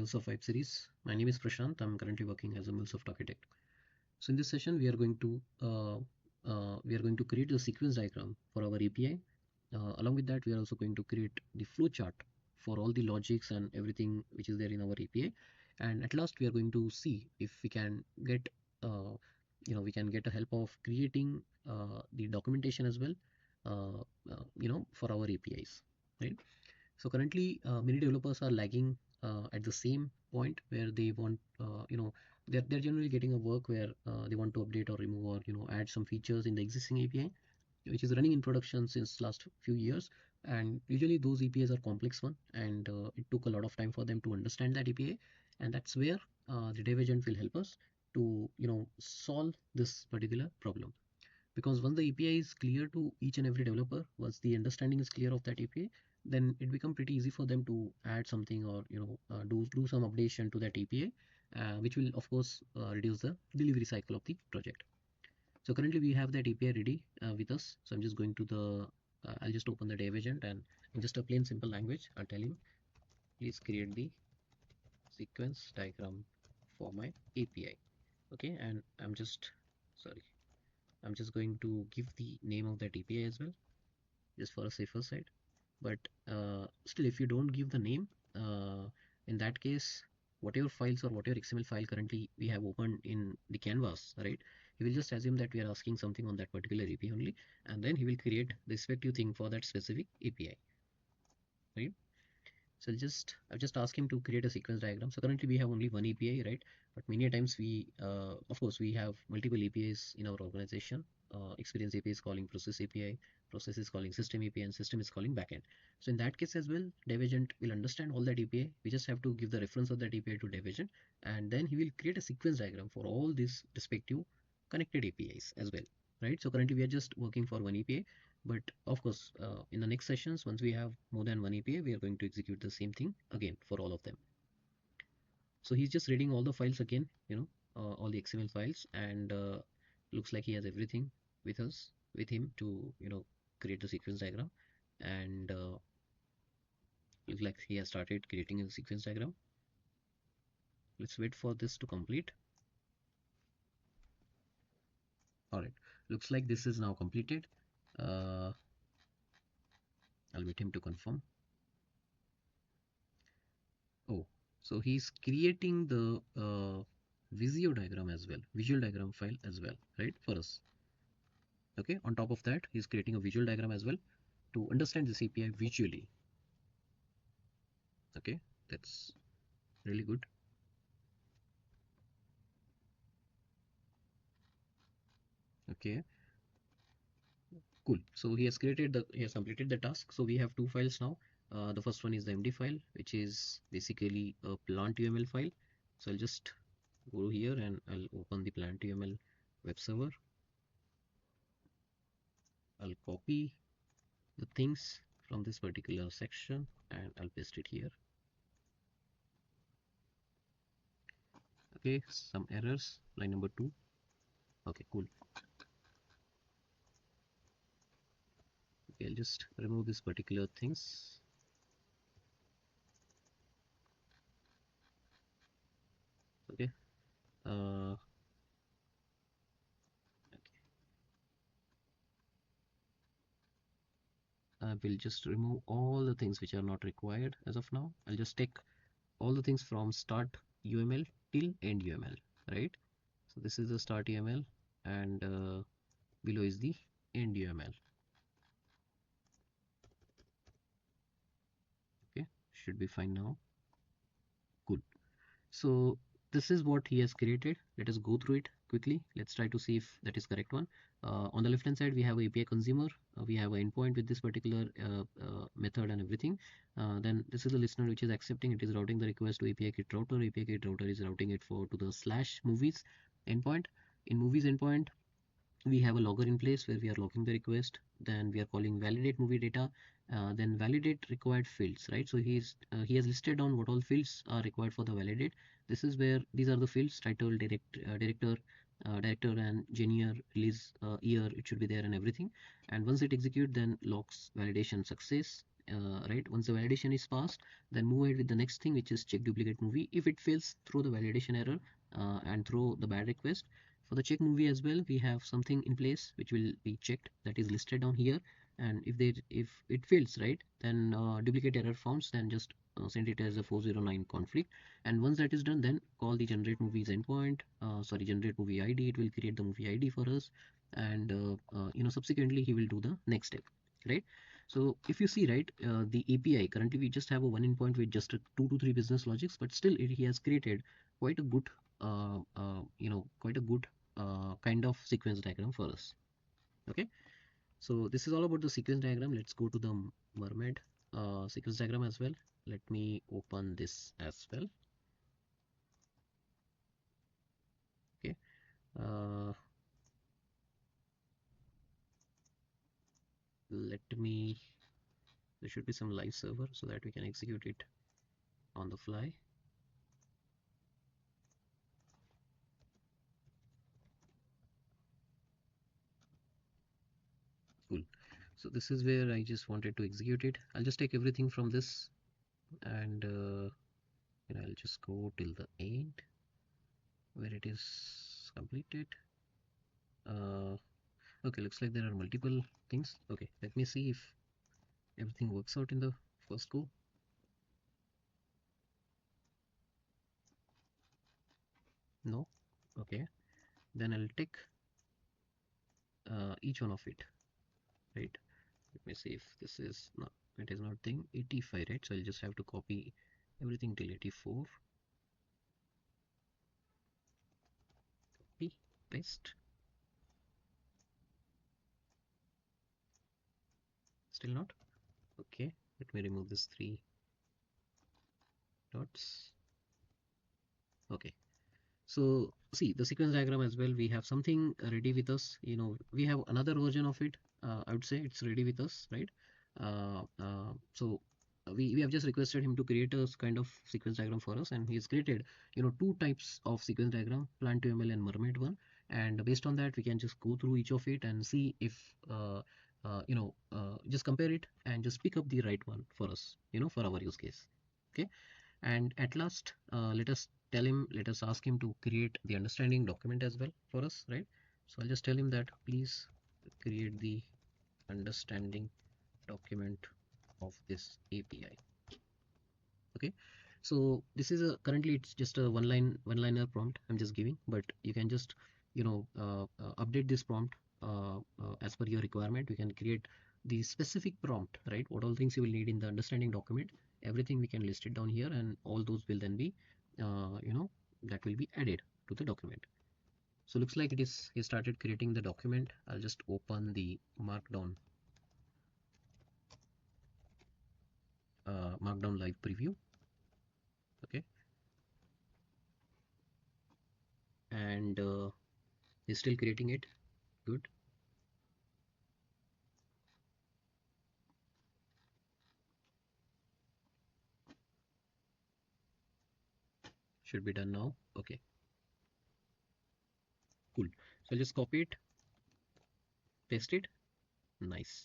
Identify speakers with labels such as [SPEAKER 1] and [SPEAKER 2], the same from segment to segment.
[SPEAKER 1] MuleSoft Vibes series. My name is Prashant. I'm currently working as a MuleSoft architect. So in this session, we are going to create the sequence diagram for our API. Along with that, we are also going to create the flow chart for all the logics and everything which is there in our API. And at last, we are going to see if we can get a help of creating the documentation as well, for our APIs, right? So currently, many developers are lagging at the same point where they want, they're generally getting a work where they want to update or remove or add some features in the existing API, which is running in production since last few years. And usually those APIs are complex one, and it took a lot of time for them to understand that API, and that's where the dev agent will help us to solve this particular problem. Because once the API is clear to each and every developer, once the understanding is clear of that API, then it becomes pretty easy for them to add something or do some updation to that API, which will of course reduce the delivery cycle of the project. So currently we have that API ready with us. So I'm just going to the I'll just open the dev agent, and in just a plain simple language I'll tell him, please create the sequence diagram for my API. Okay, and I'm just going to give the name of that API as well, just for a safer side. But still, if you don't give the name, in that case, whatever files or whatever XML file currently we have opened in the canvas, right, he will just assume that we are asking something on that particular API only, and then he will create the respective thing for that specific API, right? So I've just asked him to create a sequence diagram. So currently we have only one API, right? But many a times of course, we have multiple APIs in our organization. Experience API is calling process API, process is calling system API, and system is calling backend. So in that case as well, dev agent will understand all that API. We just have to give the reference of that API to dev agent, and then he will create a sequence diagram for all these respective connected APIs as well, right? So currently we are just working for one API, but of course, in the next sessions, once we have more than one API, we are going to execute the same thing again for all of them. So he's just reading all the files again, all the XML files, and looks like he has everything with him to create the sequence diagram. And looks like he has started creating a sequence diagram. Let's wait for this to complete. All right, looks like this is now completed. I'll wait him to confirm. Oh, so he's creating the Visio diagram as well, visual diagram file as well, right, for us. Okay, on top of that, he's creating a visual diagram as well to understand this API visually. Okay, that's really good. Okay, cool. So he has completed the task. So we have two files now. The first one is the MD file, which is basically a plant UML file. So I'll just go here and I'll open the plant UML web server. I'll copy the things from this particular section and I'll paste it here. Okay, some errors, line number 2. Okay, cool. Okay, I'll just remove this particular things. Okay, okay. I will just remove all the things which are not required as of now. I'll just take all the things from start UML till end UML, right? So this is the start UML, and below is the end UML. Okay, should be fine now. Good. So this is what he has created. Let us go through it quickly. Let's try to see if that is correct one. On the left hand side, we have API consumer. We have an endpoint with this particular method and everything. Then this is the listener which is accepting. It is routing the request to API kit router. API kit router is routing it to the /movies endpoint. In movies endpoint, we have a logger in place where we are logging the request. Then we are calling validate movie data, then validate required fields, right? So he has listed on what all fields are required for the validate. This is where these are the fields: title, director, director, and genre, release year, it should be there, and everything. And once it execute, then logs validation success, right? Once the validation is passed, then move ahead with the next thing, which is check duplicate movie. If it fails, throw the validation error and throw the bad request. For the check movie as well, we have something in place which will be checked, that is listed down here. And if it fails, right, then duplicate error found, then just send it as a 409 conflict. And once that is done, then call the generate movies endpoint, sorry, generate movie ID. It will create the movie ID for us, and subsequently he will do the next step, right? So if you see, right, the API currently we just have a one endpoint with just a 2 to 3 business logics, but still he has created quite a good kind of sequence diagram for us. Okay, so this is all about the sequence diagram. Let's go to the Mermaid sequence diagram as well. Let me open this as well. Okay, uh, let me, there should be some live server so that we can execute it on the fly. Cool. So this is where I just wanted to execute it. I'll just take everything from this, and I'll just go till the end where it is completed. Okay, looks like there are multiple things. Okay, let me see if everything works out in the first go. No. Okay, then I'll take each one of it, right? Let me see if this is not, it is not thing 85, right? So I'll just have to copy everything till 84, copy, paste. Still not. Okay, let me remove this 3 dots. Okay, so see the sequence diagram as well, we have something ready with us. We have another version of it. I would say it's ready with us, right? So we have just requested him to create a kind of sequence diagram for us, and he has created 2 types of sequence diagram, plant to ML and Mermaid one. And based on that, we can just go through each of it and see if just compare it and just pick up the right one for us, for our use case. Okay, and at last, let us ask him to create the understanding document as well for us, right? So I'll just tell him that please create the understanding document of this API. Okay, so this is a, currently it's just a one liner prompt I'm just giving, but you can just update this prompt as per your requirement. You can create the specific prompt, right? What all things you will need in the understanding document, everything we can list it down here, and all those will then be that will be added to the document. So looks like it is, he started creating the document. I'll just open the markdown live preview. Okay, and he's still creating it. Good. Should be done now. Okay, cool. So I'll just copy it, paste it. Nice,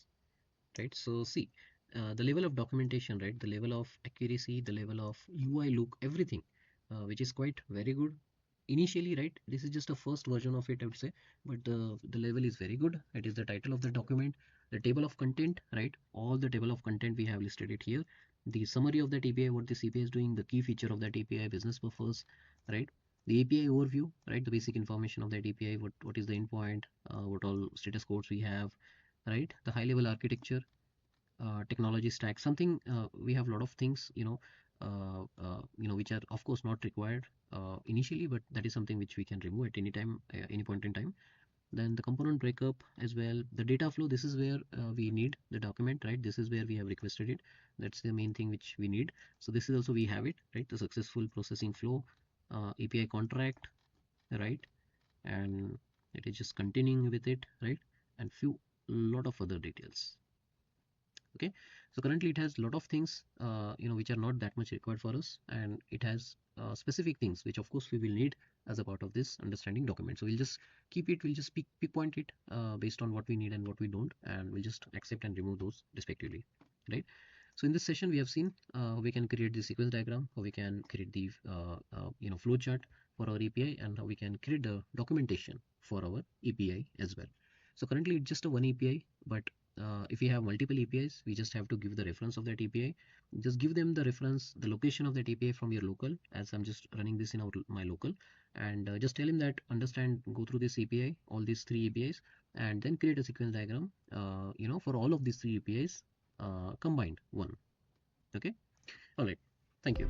[SPEAKER 1] right? So see, the level of documentation, right, the level of accuracy, the level of UI look, everything, which is quite very good initially, right? This is just a first version of it, I would say, but the level is very good. It is the title of the document, the table of content, right? All the table of content we have listed it here, the summary of that API, what this API is doing, the key feature of that API, business purpose, right? The API overview, right? The basic information of that API, what is the endpoint, what all status codes we have, right? The high level architecture, technology stack, something, we have a lot of things, which are of course not required initially, but that is something which we can remove at any time, any point in time. Then the component breakup as well, the data flow, this is where we need the document, right? This is where we have requested it. That's the main thing which we need. So this is also, we have it, right? The successful processing flow, API contract, right? And it is just continuing with it, right? And few lot of other details. Okay, so currently it has a lot of things which are not that much required for us, and it has specific things which of course we will need as a part of this understanding document. So we'll just keep it, we'll just pick point it based on what we need and what we don't, and we'll just accept and remove those respectively, right? So in this session, we have seen we can create the sequence diagram, how we can create the flow chart for our API, and how we can create the documentation for our API as well. So currently it's just a one API, but if we have multiple APIs, we just have to give the reference of that API. Just give them the reference, the location of that API from your local, as I'm just running this in my local, and just tell him that understand, go through this API, all these three APIs, and then create a sequence diagram, for all of these three APIs combined one. Okay. All right. Thank you.